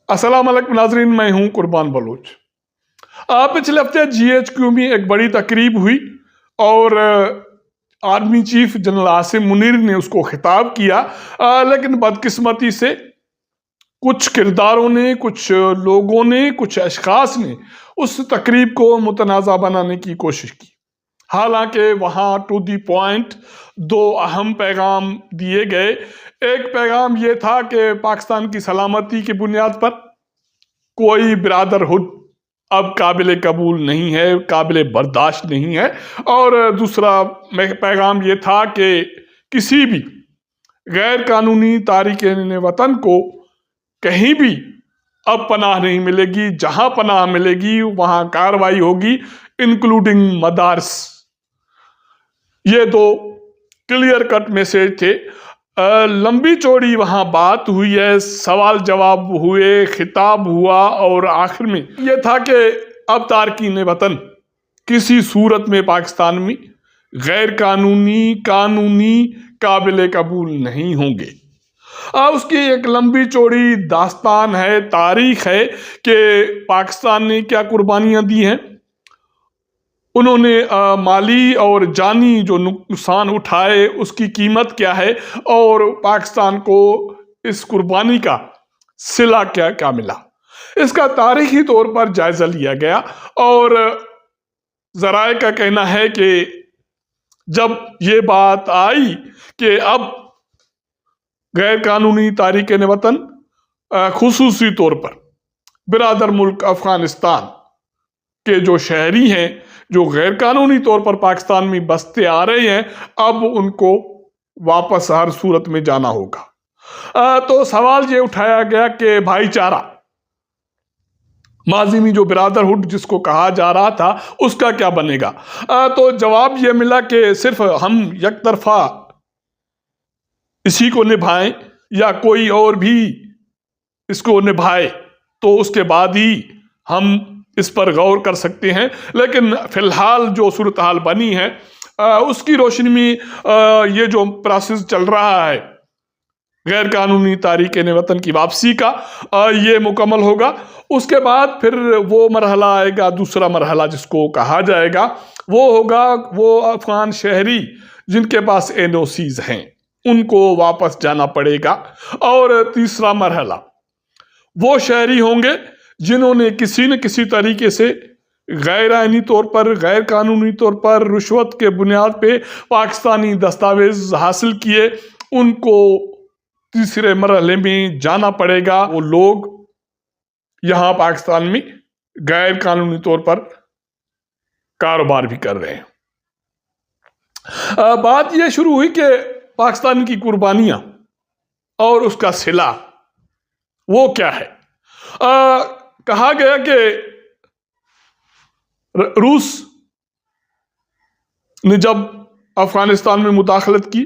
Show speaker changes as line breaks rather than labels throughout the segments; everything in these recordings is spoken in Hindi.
अस्सलाम वालेकुम नाजरीन, मैं हूं कुर्बान बलोच। पिछले हफ्ते GHQ में एक बड़ी तकरीब हुई और army chief general Asim Munir ने उसको खिताब किया। लेकिन बदकिस्मती से कुछ किरदारों ने, कुछ लोगों ने, कुछ अशखास ने उस तकरीब को मुतनाज़ा बनाने की कोशिश की। हालांकि वहां टू दी पॉइंट दो अहम पैगाम दिए गए। एक पैगाम यह था कि पाकिस्तान की सलामती की बुनियाद पर कोई ब्रादरहुड अब काबिल कबूल नहीं है, काबिल बर्दाश्त नहीं है। और दूसरा पैगाम यह था कि किसी भी गैर कानूनी तारिकीन वतन को कहीं भी अब पनाह नहीं मिलेगी। जहां पनाह मिलेगी वहां कार्रवाई होगी, इंक्लूडिंग मदारस। ये दो क्लियर कट मैसेज थे। लंबी चौड़ी वहां बात हुई है, सवाल जवाब हुए, खिताब हुआ और आखिर में यह था कि अब तारकीन वतन किसी सूरत में पाकिस्तान में गैर कानूनी, कानूनी, काबिल कबूल नहीं होंगे। उसकी एक लंबी चौड़ी दास्तान है, तारीख है कि पाकिस्तान ने क्या कुर्बानियां दी हैं। उन्होंने माली और जानी जो नुकसान उठाए उसकी कीमत क्या है और पाकिस्तान को इस कुर्बानी का सिला क्या क्या मिला, इसका तारीखी तौर पर जायजा लिया गया। और जराए का कहना है कि जब ये बात आई कि अब गैर कानूनी तारिकीन वतन खुसूसी तौर पर बिरादर मुल्क अफगानिस्तान के जो शहरी हैं, जो गैर कानूनी तौर पर पाकिस्तान में बसते आ रहे हैं, अब उनको वापस हर सूरत में जाना होगा। तो सवाल ये उठाया गया कि भाईचारा, माजी में जो ब्रादरहुड जिसको कहा जा रहा था, उसका क्या बनेगा। तो जवाब ये मिला कि सिर्फ हम एक तरफा इसी को निभाएं या कोई और भी इसको निभाए तो उसके बाद ही हम इस पर गौर कर सकते हैं। लेकिन फिलहाल जो सूरत हाल बनी है उसकी रोशनी में ये जो प्रोसेस चल रहा है गैर कानूनी तारिकीन वतन की वापसी का, ये मुकम्मल होगा। उसके बाद फिर वो मरहला आएगा, दूसरा मरहला जिसको कहा जाएगा वो होगा वो अफगान शहरी जिनके पास NOCs हैं, उनको वापस जाना पड़ेगा। और तीसरा मरहला वो शहरी होंगे जिन्होंने किसी न किसी तरीके से गैर आईनी तौर पर, गैर कानूनी तौर पर, रुश्वत के बुनियाद पे पाकिस्तानी दस्तावेज हासिल किए, उनको तीसरे मरहले में जाना पड़ेगा। वो लोग यहां पाकिस्तान में गैर कानूनी तौर पर कारोबार भी कर रहे हैं। बात यह शुरू हुई कि पाकिस्तान की कुर्बानियां और उसका सिला वो क्या है। कहा गया कि रूस ने जब अफगानिस्तान में मुदाखलत की,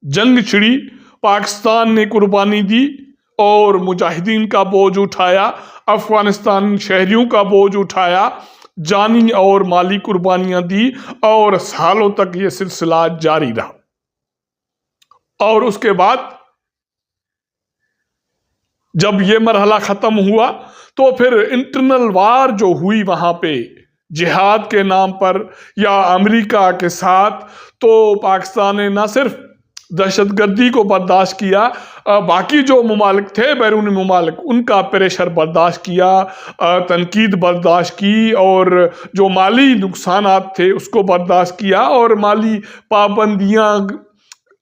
जंग छिड़ी, पाकिस्तान ने कुर्बानी दी और मुजाहिदीन का बोझ उठाया, अफगानिस्तान शहरियों का बोझ उठाया, जानी और माली कुर्बानियां दी और सालों तक ये सिलसिला जारी रहा। और उसके बाद जब ये मरहला खत्म हुआ तो फिर इंटरनल वार जो हुई वहां पे जिहाद के नाम पर या अमेरिका के साथ, तो पाकिस्तान ने न सिर्फ दहशतगर्दी को बर्दाश्त किया, बाकी जो ममालिक थे बैरूनी ममालिक उनका प्रेशर बर्दाश्त किया, तनकीद बर्दाश्त की और जो माली नुकसानात थे उसको बर्दाश्त किया और माली पाबंदियां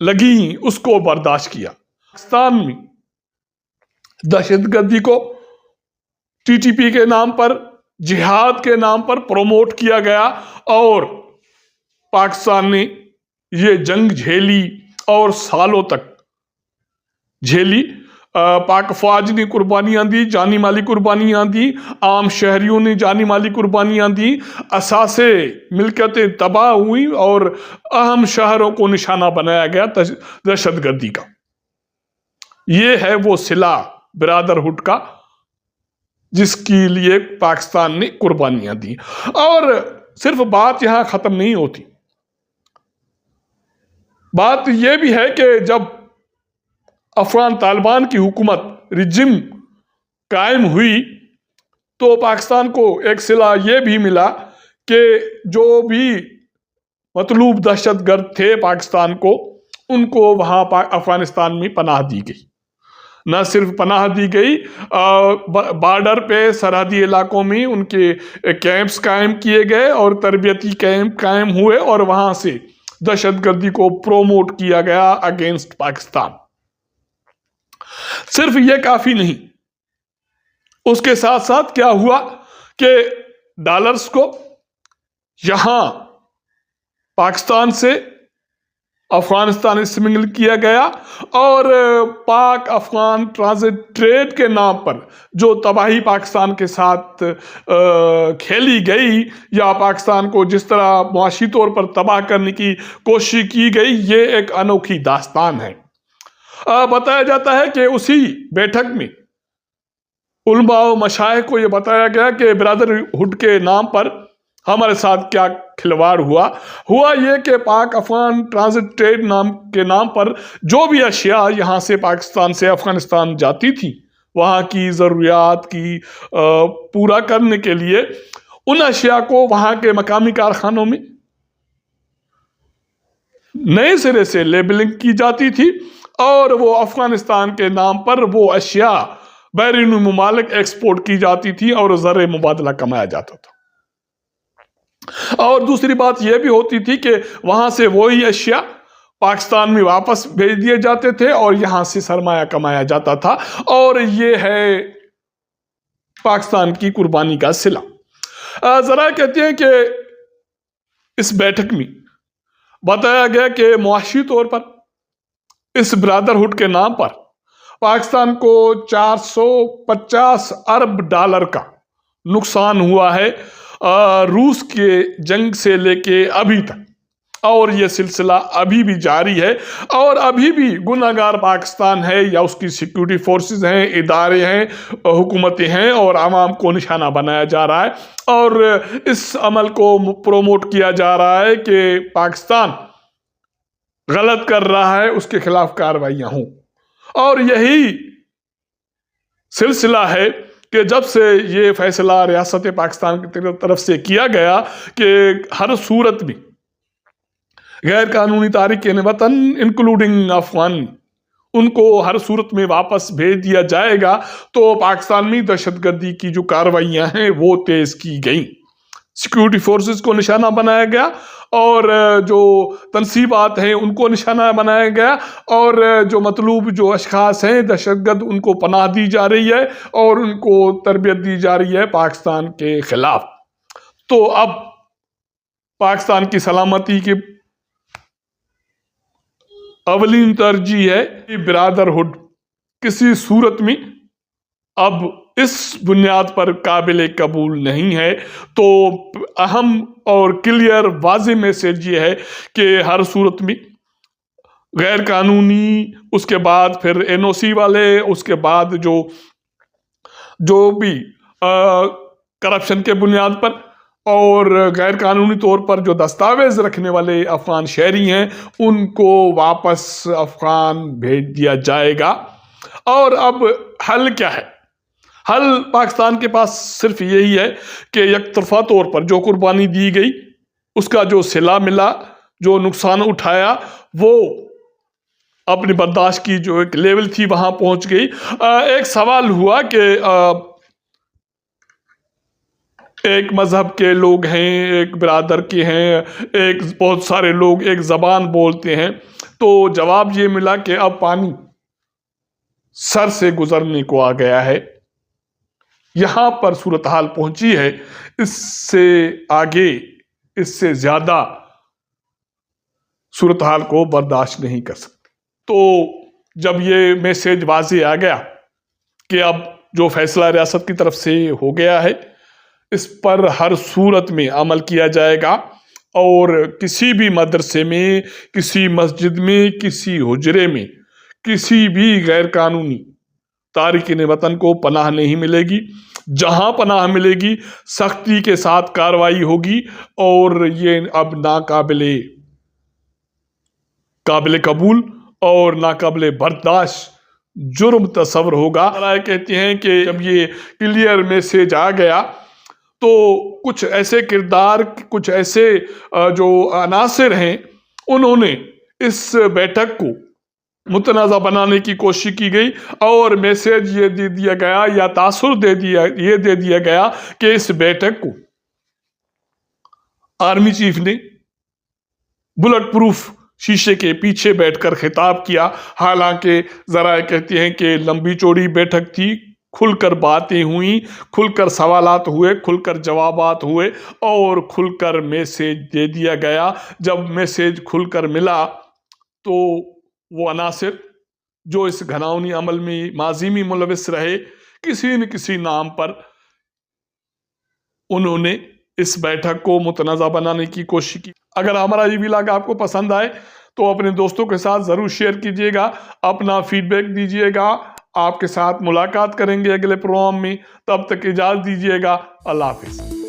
लगी उसको बर्दाश्त किया। पाकिस्तान में दहशतगर्दी को TTP के नाम पर, जिहाद के नाम पर प्रमोट किया गया और पाकिस्तान ने ये जंग झेली और सालों तक झेली। पाक फौज ने कुर्बानियां दी, जानी माली कुर्बानियां दी, आम शहरियों ने जानी माली कुर्बानियां दी, असासे मिल्कियतें तबाह हुई और अहम शहरों को निशाना बनाया गया दहशतगर्दी का। ये है वो सिला ब्रादरहुड का जिसके लिए पाकिस्तान ने कुर्बानियां दी। और सिर्फ बात यहां खत्म नहीं होती, बात यह भी है कि जब अफगान तालिबान की हुकूमत रिजिम कायम हुई तो पाकिस्तान को एक सिला ये भी मिला कि जो भी मतलूब दहशतगर्द थे पाकिस्तान को, उनको वहां अफगानिस्तान में पनाह दी गई। न सिर्फ पनाह दी गई, बॉर्डर पे सरहदी इलाकों में उनके कैंप्स कायम किए गए और तरबियती कैंप कायम हुए और वहां से दहशतगर्दी को प्रोमोट किया गया अगेंस्ट पाकिस्तान। सिर्फ ये काफी नहीं, उसके साथ साथ क्या हुआ कि डॉलर्स को यहां पाकिस्तान से अफगानिस्तान स्मगल किया गया और पाक अफगान ट्रांजिट ट्रेड के नाम पर जो तबाही पाकिस्तान के साथ खेली गई या पाकिस्तान को जिस तरह मुआशी तौर पर तबाह करने की कोशिश की गई, ये एक अनोखी दास्तान है। बताया जाता है कि उसी बैठक में उलमा और मशाइख को यह बताया गया कि ब्रदरहुड के नाम पर हमारे साथ क्या खिलवाड़ हुआ ये कि पाक अफगान ट्रांजिट ट्रेड के नाम पर जो भी अशिया यहाँ से पाकिस्तान से अफगानिस्तान जाती थी, वहाँ की ज़रूरियात की पूरा करने के लिए उन अशिया को वहाँ के मकामी कारखानों में नए सिरे से लेबलिंग की जाती थी और वो अफगानिस्तान के नाम पर वो अशिया बैरून मुमालिक एक्सपोर्ट की जाती थी और ज़र मुबादला कमाया जाता था। और दूसरी बात यह भी होती थी कि वहां से वही अशिया पाकिस्तान में वापस भेज दिए जाते थे और यहां से सरमाया कमाया जाता था, और ये है पाकिस्तान की कुर्बानी का सिला। जरा कहते हैं कि इस बैठक में बताया गया कि मुआशी तौर पर इस ब्रदरहुड के नाम पर पाकिस्तान को 450 अरब डॉलर का नुकसान हुआ है रूस के जंग से लेके अभी तक, और यह सिलसिला अभी भी जारी है और अभी भी गुनाहगार पाकिस्तान है या उसकी सिक्योरिटी फोर्सेस हैं, इदारे हैं, हुकूमतें हैं और आवाम को निशाना बनाया जा रहा है और इस अमल को प्रोमोट किया जा रहा है कि पाकिस्तान गलत कर रहा है, उसके खिलाफ कार्रवाइयां हों। और यही सिलसिला है कि जब से ये फैसला रियासत पाकिस्तान की तरफ से किया गया कि हर सूरत में गैर कानूनी तारिकीन वतन इंक्लूडिंग अफगान उनको हर सूरत में वापस भेज दिया जाएगा, तो पाकिस्तान में दहशतगर्दी की जो कार्रवाइयां हैं वो तेज की गई। सिक्योरिटी फोर्सेस को निशाना बनाया गया और जो तनसीबात हैं उनको निशाना बनाया गया और जो मतलूब जो अशखास हैं दहशतगर्द उनको पनाह दी जा रही है और उनको तरबियत दी जा रही है पाकिस्तान के खिलाफ। तो अब पाकिस्तान की सलामती की अवलीन तरजीह है कि ब्रदरहुड किसी सूरत में अब इस बुनियाद पर काबिल कबूल नहीं है। तो अहम और क्लियर वाज़ेह मैसेज ये है कि हर सूरत में गैर कानूनी, उसके बाद फिर एनओसी वाले, उसके बाद जो भी करप्शन के बुनियाद पर और गैर कानूनी तौर पर जो दस्तावेज रखने वाले अफगान शहरी हैं उनको वापस अफगान भेज दिया जाएगा। और अब हल क्या है? हल पाकिस्तान के पास सिर्फ यही है कि एकतरफा तौर पर जो कुर्बानी दी गई उसका जो सिला मिला, जो नुकसान उठाया, वो अपनी बर्दाश्त की जो एक लेवल थी वहां पहुंच गई। एक सवाल हुआ कि एक मजहब के लोग हैं, एक बिरादर के हैं, एक बहुत सारे लोग एक ज़बान बोलते हैं, तो जवाब ये मिला कि अब पानी सर से गुजरने को आ गया है, यहाँ पर सूरत हाल पहुंची है, इससे आगे इससे ज़्यादा सूरत हाल को बर्दाश्त नहीं कर सकते। तो जब ये मैसेज वाज़ेह आ गया कि अब जो फैसला रियासत की तरफ से हो गया है इस पर हर सूरत में अमल किया जाएगा और किसी भी मदरसे में, किसी मस्जिद में, किसी हुजरे में किसी भी गैर कानूनी तारिकीन वतन को पनाह नहीं मिलेगी। जहां पनाह मिलेगी सख्ती के साथ कार्रवाई होगी और ये अब काबिल कबूल और नाकाबिले बर्दाश्त जुर्म तस्वर होगा। राय कहते हैं कि जब ये क्लियर मैसेज आ गया तो कुछ ऐसे किरदार, कुछ ऐसे जो अनासिर हैं, उन्होंने इस बैठक को मुतनाज़ा बनाने की कोशिश की गई और मैसेज ये दे दिया गया या तासुर दे दिया गया कि इस बैठक को आर्मी चीफ ने बुलेट प्रूफ शीशे के पीछे बैठकर खिताब किया। हालांकि जरा कहते हैं कि लंबी चौड़ी बैठक थी, खुलकर बातें हुई, खुलकर सवालात हुए, खुलकर जवाबात हुए और खुलकर मैसेज दे दिया गया। जब मैसेज खुलकर मिला तो वो अनासिर जो इस घिनौनी अमल में माजी में मुलविस रहे, किसी न किसी नाम पर उन्होंने इस बैठक को मुतनाज़ा बनाने की कोशिश की। अगर हमारा ये व्लॉग आपको पसंद आए तो अपने दोस्तों के साथ ज़रूर शेयर कीजिएगा, अपना फीडबैक दीजिएगा। आपके साथ मुलाकात करेंगे अगले प्रोग्राम में, तब तक इजाज़त दीजिएगा। अल्लाह हाफिज़।